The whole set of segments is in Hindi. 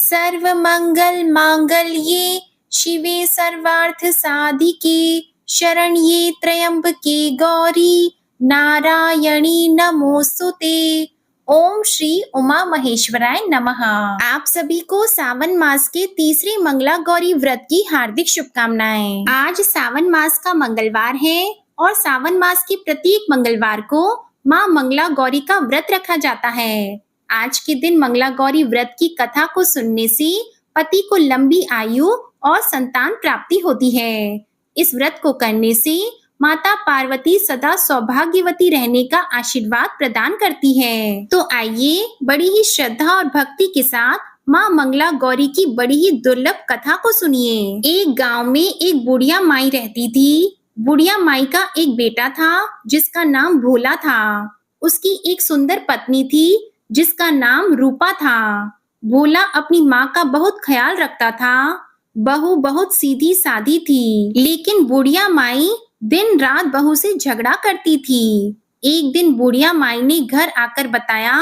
सर्वमंगल मांगल्ये शिवे सर्वार्थ साधिके शरण्ये त्र्यंबके गौरी नारायणी नमोस्तुते। ओम श्री उमा महेश्वराय नमः। आप सभी को सावन मास के तीसरे मंगला गौरी व्रत की हार्दिक शुभकामनाएं। आज सावन मास का मंगलवार है और सावन मास के प्रत्येक मंगलवार को माँ मंगला गौरी का व्रत रखा जाता है। आज के दिन मंगला गौरी व्रत की कथा को सुनने से पति को लंबी आयु और संतान प्राप्ति होती है। इस व्रत को करने से माता पार्वती सदा सौभाग्यवती रहने का आशीर्वाद प्रदान करती है। तो आइए बड़ी ही श्रद्धा और भक्ति के साथ माँ मंगला गौरी की बड़ी ही दुर्लभ कथा को सुनिए। एक गांव में एक बुढ़िया माई रहती थी। बुढ़िया माई का एक बेटा था जिसका नाम भोला था। उसकी एक सुंदर पत्नी थी जिसका नाम रूपा था। भोला अपनी माँ का बहुत ख्याल रखता था। बहू बहुत सीधी सादी थी, लेकिन बुढ़िया माई दिन रात बहू से झगड़ा करती थी। एक दिन बुढ़िया माई ने घर आकर बताया,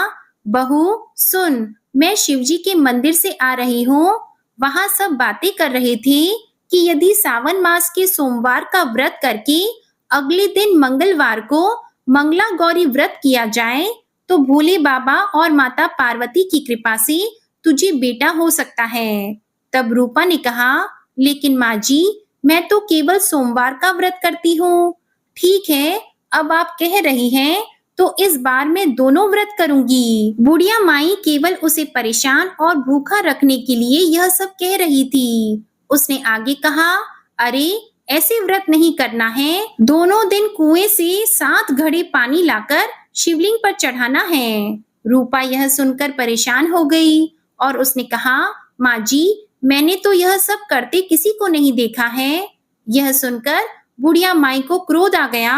बहू सुन, मैं शिवजी के मंदिर से आ रही हूँ। वहाँ सब बातें कर रहे थे कि यदि सावन मास के सोमवार का व्रत करके अगले दिन मंगलवार को मंगला गौरी व्रत किया जाए तो भोले बाबा और माता पार्वती की कृपा से तुझे बेटा हो सकता है। तब रूपा ने कहा, लेकिन माँ जी, मैं तो केवल सोमवार का व्रत करती हूँ। ठीक है, अब आप कह रही हैं तो इस बार मैं दोनों व्रत करूंगी। बुढ़िया माई केवल उसे परेशान और भूखा रखने के लिए यह सब कह रही थी। उसने आगे कहा, अरे ऐसे व्रत नहीं करना है। दोनों दिन कुएं से 7 घड़े पानी लाकर शिवलिंग पर चढ़ाना है। रूपा यह सुनकर परेशान हो गई और उसने कहा, माँ जी, मैंने तो यह सब करते किसी को नहीं देखा है। यह सुनकर बुढ़िया माई को क्रोध आ गया।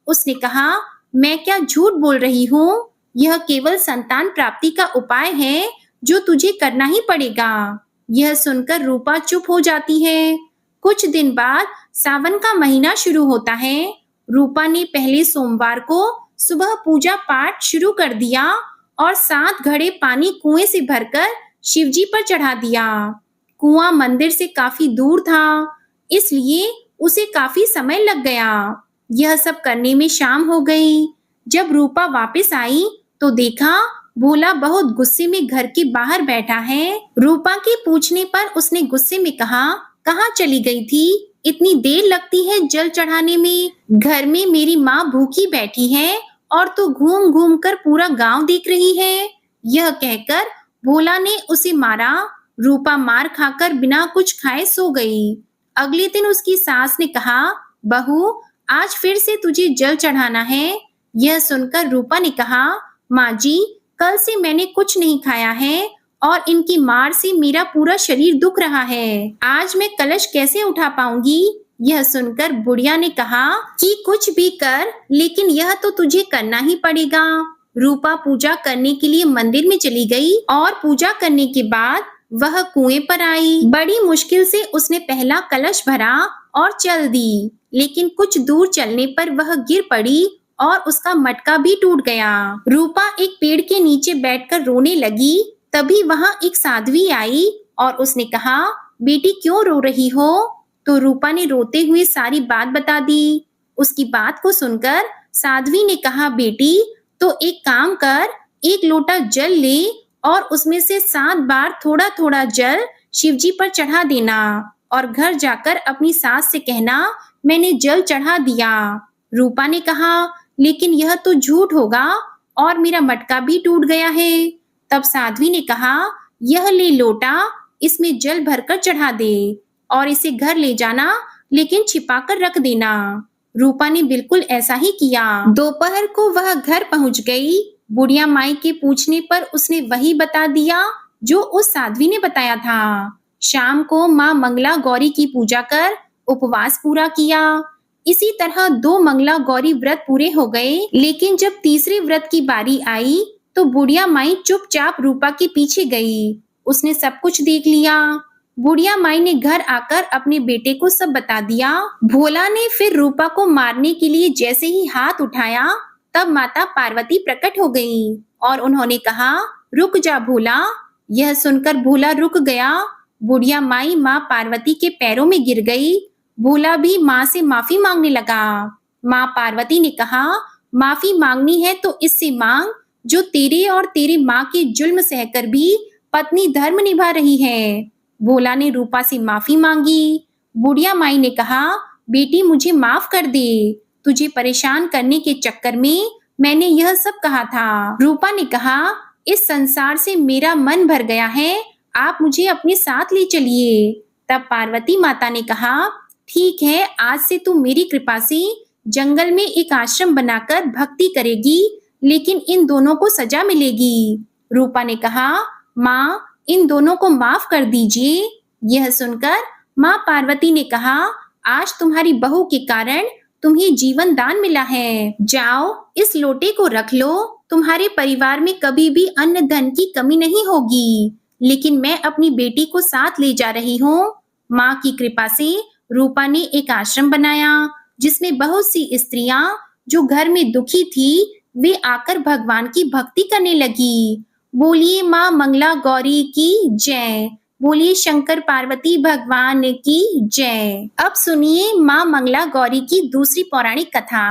उसने कहा, मैं क्या झूठ बोल रही हूँ? यह केवल संतान प्राप्ति का उपाय है जो तुझे करना ही पड़ेगा। यह सुनकर रूपा चुप हो जाती है। कुछ दिन बाद सावन का महीना शुरू होता है। रूपा ने पहले सोमवार को सुबह पूजा पाठ शुरू कर दिया और 7 घड़े पानी कुएं से भरकर शिवजी पर चढ़ा दिया। कुआं मंदिर से काफी दूर था, इसलिए उसे काफी समय लग गया। यह सब करने में शाम हो गई। जब रूपा वापस आई तो देखा भोला बहुत गुस्से में घर के बाहर बैठा है। रूपा के पूछने पर उसने गुस्से में कहा, कहाँ चली गई थी? इतनी देर लगती है जल चढ़ाने में। घर में मेरी माँ भूखी बैठी है और तू घूम घूम कर पूरा गांव देख रही है। यह कहकर भोला ने उसे मारा। रूपा मार खाकर बिना कुछ खाए सो गई। अगले दिन उसकी सास ने कहा, बहू आज फिर से तुझे जल चढ़ाना है। यह सुनकर रूपा ने कहा, माँ जी, कल से मैंने कुछ नहीं खाया है और इनकी मार से मेरा पूरा शरीर दुख रहा है। आज मैं कलश कैसे उठा पाऊंगी? यह सुनकर बुढ़िया ने कहा कि कुछ भी कर, लेकिन यह तो तुझे करना ही पड़ेगा। रूपा पूजा करने के लिए मंदिर में चली गई और पूजा करने के बाद वह कुएं पर आई। बड़ी मुश्किल से उसने पहला कलश भरा और चल दी, लेकिन कुछ दूर चलने पर वह गिर पड़ी और उसका मटका भी टूट गया। रूपा एक पेड़ के नीचे बैठकर रोने लगी। तभी वहां एक साध्वी आई और उसने कहा, बेटी क्यों रो रही हो? तो रूपा ने रोते हुए सारी बात बता दी। उसकी बात को सुनकर साध्वी ने कहा, बेटी तो एक काम कर, एक लोटा जल ले और उसमें से 7 बार थोड़ा थोड़ा जल शिवजी पर चढ़ा देना और घर जाकर अपनी सास से कहना, मैंने जल चढ़ा दिया। रूपा ने कहा, लेकिन यह तो झूठ होगा और मेरा मटका भी टूट गया है। तब साध्वी ने कहा, यह ले लोटा, इसमें जल भरकर चढ़ा दे और इसे घर ले जाना, लेकिन छिपाकर रख देना। रूपा ने बिल्कुल ऐसा ही किया। दोपहर को वह घर पहुंच गई। बुढ़िया माई के पूछने पर उसने वही बता दिया जो उस साध्वी ने बताया था। शाम को माँ मंगला गौरी की पूजा कर उपवास पूरा किया। इसी तरह 2 मंगला गौरी व्रत पूरे हो गए, लेकिन जब तीसरे व्रत की बारी आई तो बुढ़िया माई चुपचाप रूपा के पीछे गई। उसने सब कुछ देख लिया। बुढ़िया माई ने घर आकर अपने बेटे को सब बता दिया। भोला ने फिर रूपा को मारने के लिए जैसे ही हाथ उठाया, तब माता पार्वती प्रकट हो गई और उन्होंने कहा, रुक जा भोला, यह सुनकर भोला रुक गया। बुढ़िया माई माँ पार्वती के पैरों में गिर गई। भोला भी माँ से माफी मांगने लगा। माँ पार्वती ने कहा, माफी मांगनी है तो इससे मांग जो तेरे और तेरी माँ के जुल्म सहकर भी पत्नी धर्म निभा रही है। भोला ने रूपा से माफी मांगी। बुढ़िया माई ने कहा, बेटी मुझे माफ कर दे, तुझे परेशान करने के चक्कर में मैंने यह सब कहा था। रूपा ने कहा, इस संसार से मेरा मन भर गया है, आप मुझे अपने साथ ले चलिए। तब पार्वती माता ने कहा, ठीक है, आज से तू मेरी कृपा से जंगल में एक आश्रम बनाकर भक्ति करेगी, लेकिन इन दोनों को सजा मिलेगी। रूपा ने कहा, माँ इन दोनों को माफ कर दीजिए। यह सुनकर माँ पार्वती ने कहा, आज तुम्हारी बहू के कारण तुम्हें जीवन दान मिला है। जाओ इस लोटे को रख लो, तुम्हारे परिवार में कभी भी अन्न धन की कमी नहीं होगी। लेकिन मैं अपनी बेटी को साथ ले जा रही हूँ। माँ की कृपा से रूपा ने एक आश्रम बनाया जिसमें बहुत सी स्त्रियां जो घर में दुखी थी वे आकर भगवान की भक्ति करने लगी। बोलिए माँ मंगला गौरी की जय। बोलिए शंकर पार्वती भगवान की जय। अब सुनिए माँ मंगला गौरी की दूसरी पौराणिक कथा।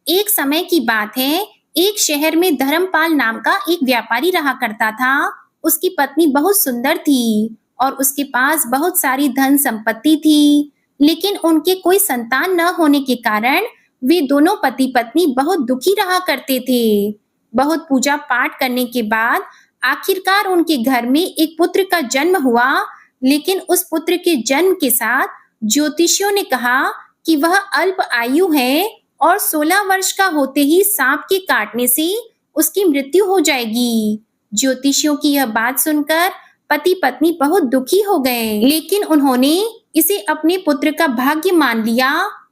एक समय की बात है, एक शहर में धर्मपाल नाम का एक व्यापारी रहा करता था। उसकी पत्नी बहुत सुंदर थी और उसके पास बहुत सारी धन संपत्ति थी, लेकिन उनके कोई संतान न होने के कारण वे दोनों पति पत्नी बहुत दुखी रहा करते थे। बहुत पूजा पाठ करने के बाद आखिरकार उनके घर में एक पुत्र का जन्म हुआ, लेकिन उस पुत्र के जन्म के साथ ज्योतिषियों ने कहा कि वह अल्प आयु है और 16 वर्ष का होते ही सांप के काटने से उसकी मृत्यु हो जाएगी। ज्योतिषियों की यह बात सुनकर पति पत्नी बहुत दुखी हो गए, लेकिन उन्होंने इसे अपने पुत्र का भाग्य मान लिया।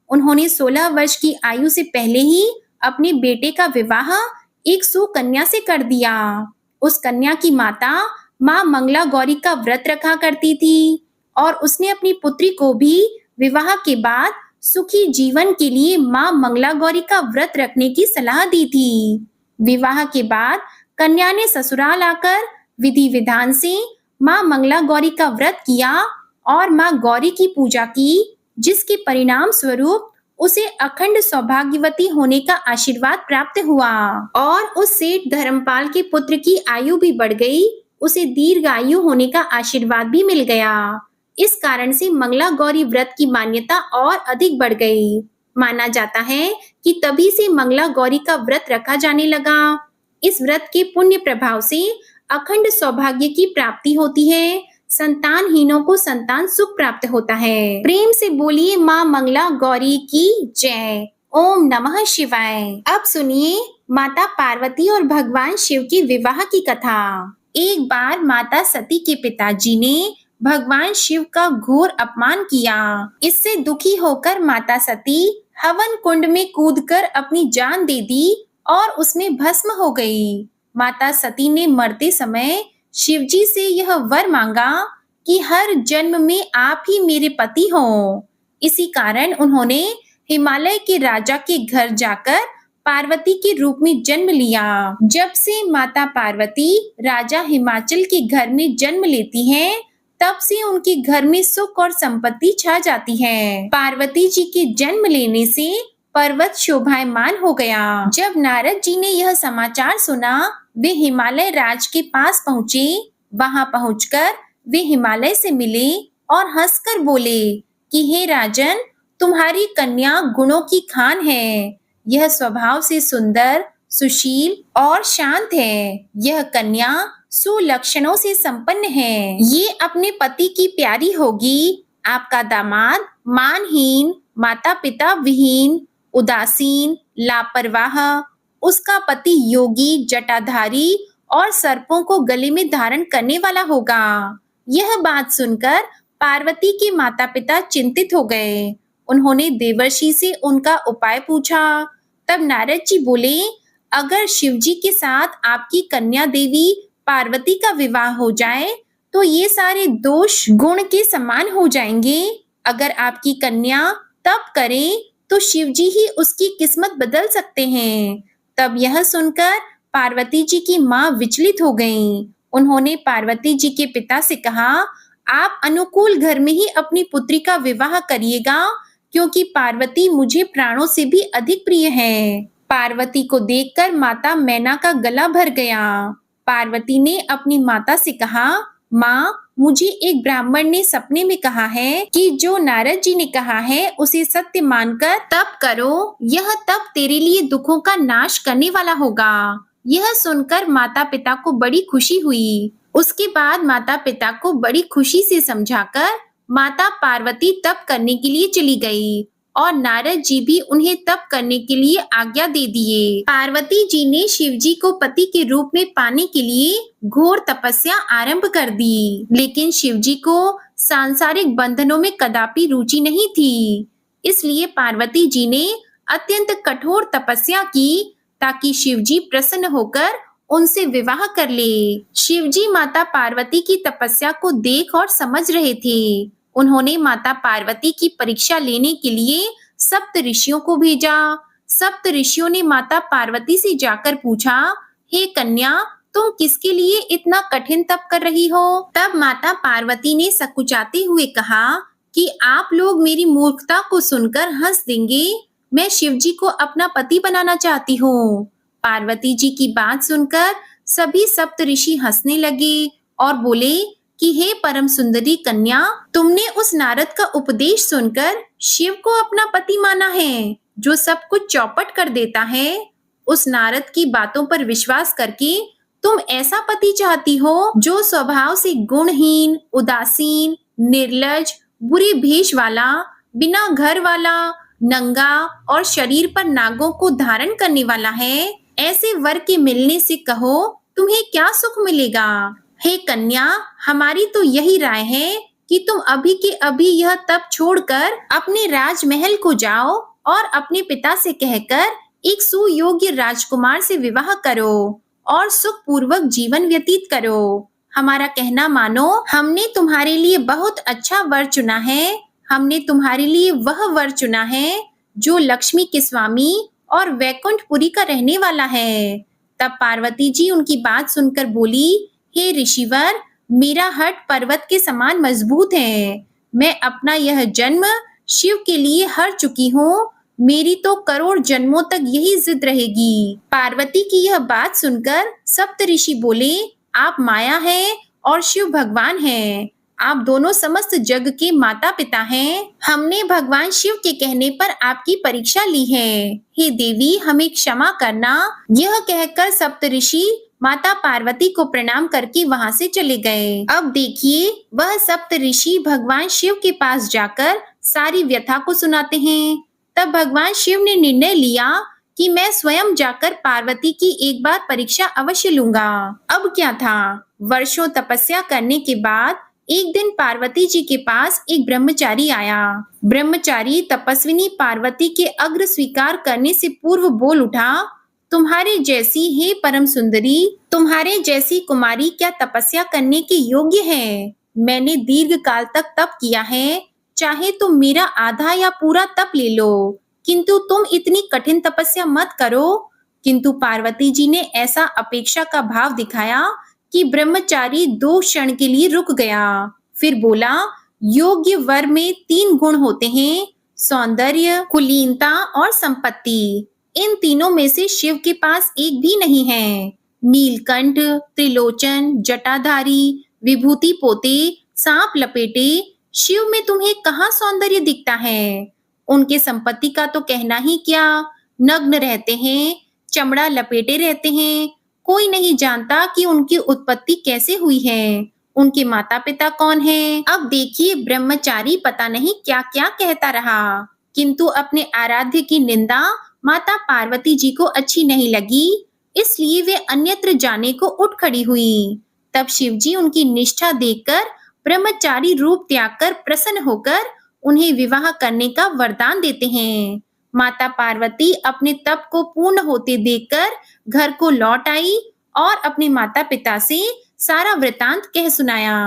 उन्होंने 16 वर्ष की आयु से पहले ही अपने बेटे का विवाह एक सुकन्या से कर दिया। उस कन्या की माता माँ मंगला गौरी का व्रत रखा करती थी और उसने अपनी पुत्री को भी विवाह के बाद सुखी जीवन के लिए माँ मंगला गौरी का व्रत रखने की सलाह दी थी। विवाह के बाद कन्या ने ससुराल आकर विधि विधान से माँ मंगला गौरी का व्रत किया और माँ गौरी की पूजा की, जिसके परिणाम स्वरूप उसे अखंड सौभाग्यवती होने का आशीर्वाद प्राप्त हुआ और उस सेठ धर्मपाल के पुत्र की आयु भी बढ़ गई। उसे दीर्घायु होने का आशीर्वाद भी मिल गया। इस कारण से मंगला गौरी व्रत की मान्यता और अधिक बढ़ गई। माना जाता है कि तभी से मंगला गौरी का व्रत रखा जाने लगा। इस व्रत के पुण्य प्रभाव से अखंड सौभाग्य की प्राप्ति होती है। संतानहीनों को संतान सुख प्राप्त होता है। प्रेम से बोलिए माँ मंगला गौरी की जय। ओम नमः शिवाय। अब सुनिए माता पार्वती और भगवान शिव के विवाह की कथा। एक बार माता सती के पिताजी ने भगवान शिव का घोर अपमान किया। इससे दुखी होकर माता सती हवन कुंड में कूदकर अपनी जान दे दी और उसमें भस्म हो गई। माता सती ने मरते समय शिवजी से यह वर मांगा कि हर जन्म में आप ही मेरे पति हो। इसी कारण उन्होंने हिमालय के राजा के घर जाकर पार्वती के रूप में जन्म लिया। जब से माता पार्वती राजा हिमाचल के घर में जन्म लेती हैं, तब से उनके घर में सुख और संपत्ति छा जाती है। पार्वती जी के जन्म लेने से पर्वत शोभायमान हो गया। जब नारद जी ने यह समाचार सुना, वे हिमालय राज के पास पहुँचे। वहां पहुंचकर वे हिमालय से मिले और हंसकर बोले कि हे राजन, तुम्हारी कन्या गुणों की खान है। यह स्वभाव से सुंदर, सुशील और शांत है। यह कन्या सुलक्षणों से संपन्न है। ये अपने पति की प्यारी होगी। आपका दामाद मानहीन, माता पिता विहीन, उदासीन, लापरवाह, उसका पति योगी, जटाधारी और सर्पों को गले में धारण करने वाला होगा। यह बात सुनकर पार्वती के माता पिता चिंतित हो गए। उन्होंने देवर्षि से उनका उपाय पूछा। तब नारद जी बोले, अगर शिवजी के साथ आपकी कन्या देवी पार्वती का विवाह हो जाए तो ये सारे दोष गुण के समान हो जाएंगे। अगर आपकी कन्या तप करे तो शिवजी ही उसकी किस्मत बदल सकते हैं। तब यह सुनकर पार्वती जी की माँ विचलित हो गईं। उन्होंने पार्वती जी के पिता से कहा, आप अनुकूल घर में ही अपनी पुत्री का विवाह करिएगा, क्योंकि पार्वती मुझे प्राणों से भी अधिक प्रिय है। पार्वती को देखकर माता मैना का गला भर गया। पार्वती ने अपनी माता से कहा, माँ, मुझे एक ब्राह्मण ने सपने में कहा है कि जो नारद जी ने कहा है उसे सत्य मानकर तप करो, यह तप तेरे लिए दुखों का नाश करने वाला होगा। यह सुनकर माता पिता को बड़ी खुशी हुई। उसके बाद माता पिता को बड़ी खुशी से समझाकर माता पार्वती तप करने के लिए चली गई और नारद जी भी उन्हें तप करने के लिए आज्ञा दे दिए। पार्वती जी ने शिव जी को पति के रूप में पाने के लिए घोर तपस्या आरंभ कर दी, लेकिन शिव जी को सांसारिक बंधनों में कदापि रुचि नहीं थी। इसलिए पार्वती जी ने अत्यंत कठोर तपस्या की ताकि शिव जी प्रसन्न होकर उनसे विवाह कर ले। शिव जी माता पार्वती की तपस्या को देख और समझ रहे थे। उन्होंने माता पार्वती की परीक्षा लेने के लिए सप्त ऋषियों को भेजा। सप्त ऋषियों ने माता पार्वती से जाकर पूछा, हे कन्या, तुम किसके लिए इतना कठिन तप कर रही हो? तब माता पार्वती ने सकुचाते हुए कहा कि आप लोग मेरी मूर्खता को सुनकर हंस देंगे। मैं शिव जी को अपना पति बनाना चाहती हूँ। पार्वती जी की बात सुनकर सभी सप्त ऋषि हंसने लगे और बोले कि हे परम सुंदरी कन्या, तुमने उस नारद का उपदेश सुनकर शिव को अपना पति माना है, जो सब कुछ चौपट कर देता है। उस नारद की बातों पर विश्वास करके तुम ऐसा पति चाहती हो जो स्वभाव से गुणहीन, उदासीन, निर्लज, बुरी भेष वाला, बिना घर वाला, नंगा और शरीर पर नागों को धारण करने वाला है। ऐसे वर के मिलने से कहो तुम्हें क्या सुख मिलेगा। हे कन्या, हमारी तो यही राय है कि तुम अभी के अभी यह तप छोड़कर अपने राजमहल को जाओ और अपने पिता से कहकर एक सुयोग्य राजकुमार से विवाह करो और सुखपूर्वक जीवन व्यतीत करो। हमारा कहना मानो, हमने तुम्हारे लिए बहुत अच्छा वर चुना है। हमने तुम्हारे लिए वह वर चुना है जो लक्ष्मी के स्वामी और वैकुंठपुरी का रहने वाला है। तब पार्वती जी उनकी बात सुनकर बोली, हे ऋषिवर, मेरा हट पर्वत के समान मजबूत है। मैं अपना यह जन्म शिव के लिए हर चुकी हूँ। मेरी तो करोड़ जन्मों तक यही जिद रहेगी। पार्वती की यह बात सुनकर सप्त ऋषि बोले, आप माया हैं और शिव भगवान हैं। आप दोनों समस्त जग के माता पिता हैं। हमने भगवान शिव के कहने पर आपकी परीक्षा ली है। हे देवी, हमें क्षमा करना। यह कहकर सप्त ऋषि माता पार्वती को प्रणाम करके वहां से चले गए। अब देखिए, वह सप्त ऋषि भगवान शिव के पास जाकर सारी व्यथा को सुनाते हैं। तब भगवान शिव ने निर्णय लिया कि मैं स्वयं जाकर पार्वती की एक बार परीक्षा अवश्य लूंगा। अब क्या था, वर्षों तपस्या करने के बाद एक दिन पार्वती जी के पास एक ब्रह्मचारी आया। ब्रह्मचारी तपस्विनी पार्वती के अग्र स्वीकार करने से पूर्व बोल उठा, तुम्हारे जैसी हे परम सुंदरी, तुम्हारे जैसी कुमारी क्या तपस्या करने के योग्य है? मैंने दीर्घ काल तक तप किया है, चाहे तुम मेरा आधा या पूरा तप ले लो, किंतु तुम इतनी कठिन तपस्या मत करो। किंतु पार्वती जी ने ऐसा अपेक्षा का भाव दिखाया कि ब्रह्मचारी 2 क्षण के लिए रुक गया। फिर बोला, योग्य वर में 3 गुण होते हैं, सौंदर्य, कुलीनता और संपत्ति। इन तीनों में से शिव के पास एक भी नहीं है। नीलकंठ, त्रिलोचन, जटाधारी, विभूति पोते, सांप लपेटे, शिव में तुम्हें कहाँ सौंदर्य दिखता है? उनके संपत्ति का तो कहना ही क्या, नग्न रहते हैं, चमड़ा लपेटे रहते हैं। कोई नहीं जानता कि उनकी उत्पत्ति कैसे हुई है, उनके माता पिता कौन हैं। अब देखिए, ब्रह्मचारी पता नहीं क्या क्या कहता रहा, किंतु अपने आराध्य की निंदा माता पार्वती जी को अच्छी नहीं लगी, इसलिए वे अन्यत्र जाने को उठ खड़ी हुई। तब शिव जी उनकी निष्ठा देखकर ब्रह्मचारी रूप त्याग कर प्रसन्न होकर उन्हें विवाह करने का वरदान देते हैं। माता पार्वती अपने तप को पूर्ण होते देखकर घर को लौट आई और अपने माता पिता से सारा वृतांत कह सुनाया।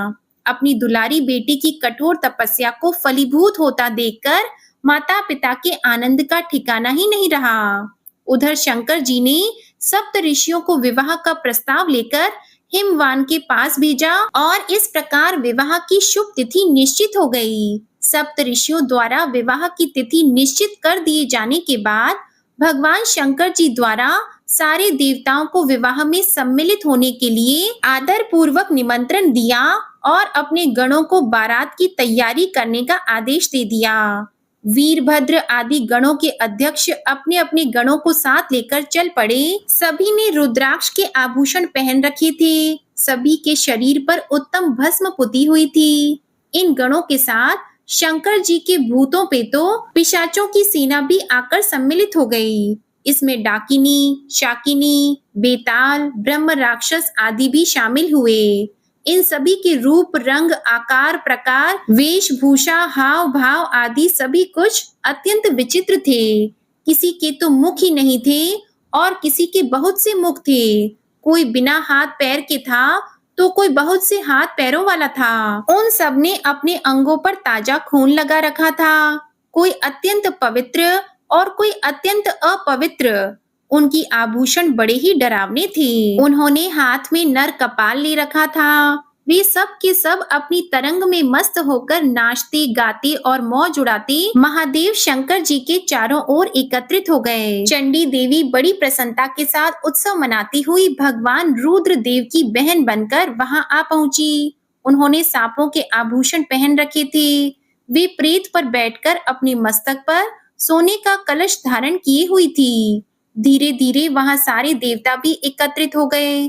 अपनी दुलारी बेटी की कठोर तपस्या को फलीभूत होता देखकर माता पिता के आनंद का ठिकाना ही नहीं रहा। उधर शंकर जी ने सप्त ऋषियों को विवाह का प्रस्ताव लेकर हिमवान के पास भेजा और इस प्रकार विवाह की शुभ तिथि निश्चित हो गई। सप्त ऋषियों द्वारा विवाह की तिथि निश्चित कर दिए जाने के बाद भगवान शंकर जी द्वारा सारे देवताओं को विवाह में सम्मिलित होने के लिए आदर पूर्वक निमंत्रण दिया और अपने गणों को बारात की तैयारी करने का आदेश दे दिया। वीरभद्र आदि गणों के अध्यक्ष अपने अपने गणों को साथ लेकर चल पड़े। सभी ने रुद्राक्ष के आभूषण पहन रखे थे। सभी के शरीर पर उत्तम भस्म पुती हुई थी। इन गणों के साथ शंकर जी के भूतों पे तो पिशाचों की सेना भी आकर सम्मिलित हो गई। इसमें डाकिनी, शाकिनी, बेताल, ब्रह्म राक्षस आदि भी शामिल हुए। इन सभी के रूप, रंग, आकार, प्रकार, वेशभूषा, हाव भाव आदि सभी कुछ अत्यंत विचित्र थे। किसी के तो मुख ही नहीं थे और किसी के बहुत से मुख थे। कोई बिना हाथ पैर के था तो कोई बहुत से हाथ पैरों वाला था। उन सब ने अपने अंगों पर ताजा खून लगा रखा था। कोई अत्यंत पवित्र और कोई अत्यंत अपवित्र। उनकी आभूषण बड़े ही डरावने थे। उन्होंने हाथ में नर कपाल ले रखा था। वे सब के सब अपनी तरंग में मस्त होकर नाचते, गाते और मौज उड़ाते महादेव शंकर जी के चारों ओर एकत्रित हो गए। चंडी देवी बड़ी प्रसन्नता के साथ उत्सव मनाती हुई भगवान रुद्र देव की बहन बनकर वहां आ पहुंची। उन्होंने सांपों के आभूषण पहन रखे थे। वे प्रेत पर बैठकर अपने मस्तक पर सोने का कलश धारण किए हुई थी। धीरे धीरे वहां सारे देवता भी एकत्रित हो गए।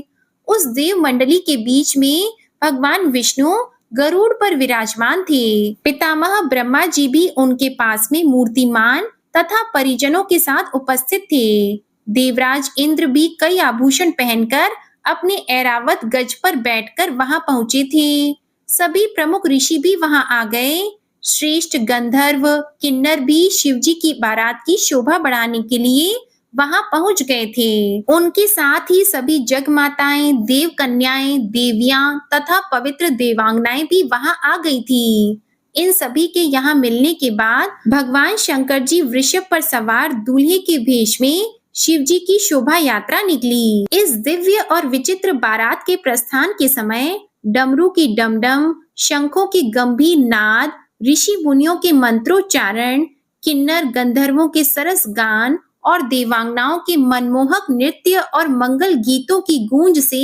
उस देव मंडली के बीच में भगवान विष्णु गरुड़ पर विराजमान थे। पितामह ब्रह्मा जी भी उनके पास में मूर्तिमान तथा परिजनों के साथ उपस्थित थे। देवराज इंद्र भी कई आभूषण पहनकर अपने ऐरावत गज पर बैठकर वहां पहुंचे थे। सभी प्रमुख ऋषि भी वहां आ गए। श्रेष्ठ गंधर्व, किन्नर भी शिवजी की बारात की शोभा बढ़ाने के लिए वहां पहुंच गए थे। उनके साथ ही सभी जग माताएं, देव कन्याएं, देवियां तथा पवित्र देवांगनाएं भी वहां आ गई थी। इन सभी के यहाँ मिलने के बाद भगवान शंकर जी वृषभ पर सवार दूल्हे के भेष में शिव जी की शोभा यात्रा निकली। इस दिव्य और विचित्र बारात के प्रस्थान के समय डमरू की डमडम, शंखों के गंभीर नाद, ऋषि मुनियों के मंत्रोच्चारण, किन्नर गंधर्वों के सरस गान और देवांगनाओं के मनमोहक नृत्य और मंगल गीतों की गूंज से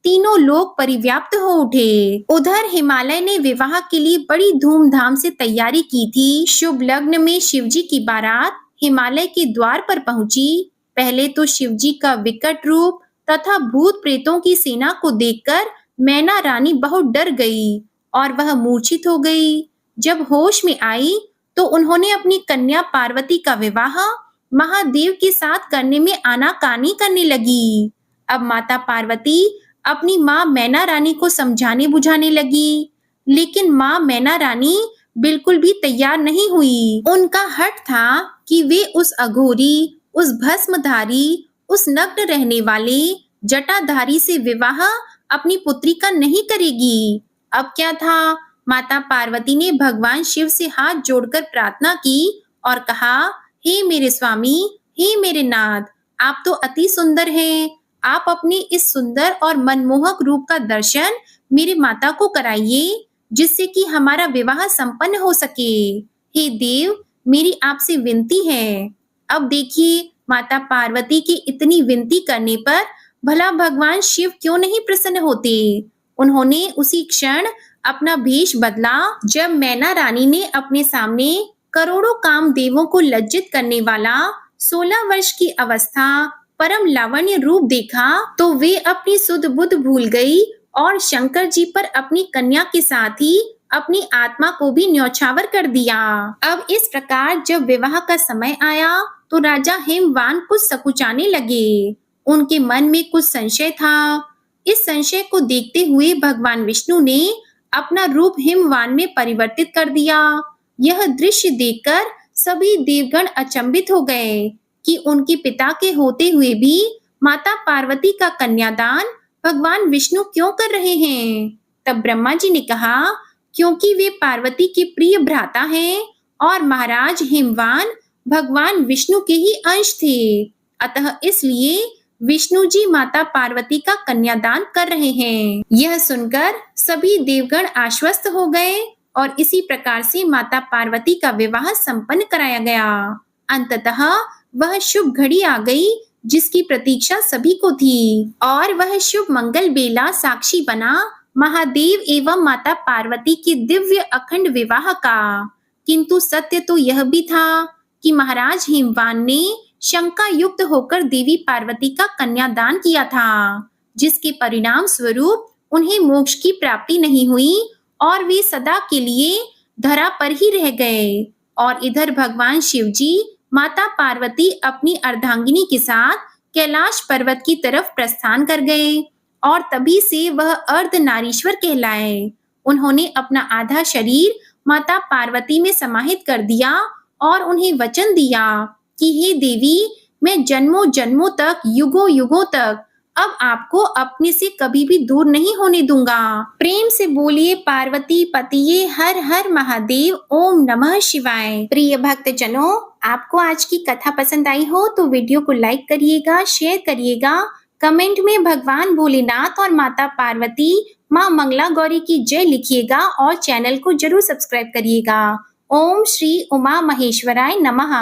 तीनों लोग परिव्याप्त हो उठे। उधर हिमालय ने विवाह के लिए बड़ी धूमधाम से तैयारी की थी। शुभ लग्न में शिवजी की बारात हिमालय के द्वार पर पहुंची। पहले तो शिवजी का विकट रूप तथा भूत प्रेतों की सेना को देखकर मैना रानी बहुत डर गई और वह मूर्छित हो गई। जब होश में आई तो उन्होंने अपनी कन्या पार्वती का विवाह महादेव के साथ करने में आनाकानी करने लगी। अब माता पार्वती अपनी माँ मैना रानी को समझाने बुझाने लगी, लेकिन माँ मैना रानी बिल्कुल भी तैयार नहीं हुई। उनका हठ था कि वे उस अघोरी, उस भस्मधारी, उस नग्न रहने वाले जटाधारी से विवाह अपनी पुत्री का नहीं करेगी। अब क्या था, माता पार्वती ने भगवान शिव से हाथ जोड़कर प्रार्थना की और कहा, हे मेरे स्वामी, हे मेरे नाथ, आप तो अति सुंदर हैं। आप अपने इस सुंदर और मनमोहक रूप का दर्शन मेरी माता को कराइए, जिससे कि हमारा विवाह संपन्न हो सके। हे देव, मेरी आपसे विनती है। अब देखिए, माता पार्वती की इतनी विनती करने पर भला भगवान शिव क्यों नहीं प्रसन्न होते। उन्होंने उसी क्षण अपना भेष बदला। जब मैना रानी ने अपने सामने करोड़ों कामदेवों को लज्जित करने वाला 16 वर्ष की अवस्था परम लावण्य रूप देखा, तो वे अपनी सुध बुध भूल गई और शंकर जी पर अपनी कन्या के साथ ही अपनी आत्मा को भी न्यौछावर कर दिया। अब इस प्रकार जब विवाह का समय आया तो राजा हिमवान कुछ सकुचाने लगे। उनके मन में कुछ संशय था। इस संशय को देखते हुए भगवान विष्णु ने अपना रूप हिमवान में परिवर्तित कर दिया। यह दृश्य देखकर सभी देवगण अचंभित हो गए कि उनके पिता के होते हुए भी माता पार्वती का कन्यादान भगवान विष्णु क्यों कर रहे हैं। तब ब्रह्मा जी ने कहा, क्योंकि वे पार्वती के प्रिय भ्राता हैं और महाराज हिमवान भगवान विष्णु के ही अंश थे, अतः इसलिए विष्णु जी माता पार्वती का कन्यादान कर रहे हैं। यह सुनकर सभी देवगण आश्वस्त हो गए और इसी प्रकार से माता पार्वती का विवाह संपन्न कराया गया। अंततः वह शुभ घड़ी आ गई जिसकी प्रतीक्षा सभी को थी और वह शुभ मंगल बेला साक्षी बना महादेव एवं माता पार्वती के दिव्य अखंड विवाह का। किंतु सत्य तो यह भी था कि महाराज हिमवान ने शंका युक्त होकर देवी पार्वती का कन्यादान किया था, जिसके परिणाम स्वरूप उन्हें मोक्ष की प्राप्ति नहीं हुई और वे सदा के लिए धरा पर ही रह गए। और इधर भगवान शिव जी माता पार्वती अपनी अर्धांगिनी के साथ कैलाश पर्वत की तरफ प्रस्थान कर गए और तभी से वह अर्धनारीश्वर कहलाए। उन्होंने अपना आधा शरीर माता पार्वती में समाहित कर दिया और उन्हें वचन दिया कि हे देवी, मैं जन्मों जन्मों तक, युगों युगों तक अब आपको अपने से कभी भी दूर नहीं होने दूंगा। प्रेम से बोलिए पार्वती पतिये हर हर महादेव, ओम नमः शिवाय। प्रिय भक्तजनों, आपको आज की कथा पसंद आई हो तो वीडियो को लाइक करिएगा, शेयर करिएगा, कमेंट में भगवान भोलेनाथ और माता पार्वती माँ मंगला गौरी की जय लिखिएगा और चैनल को जरूर सब्सक्राइब करिएगा। ओम श्री उमा महेश्वराय नमः।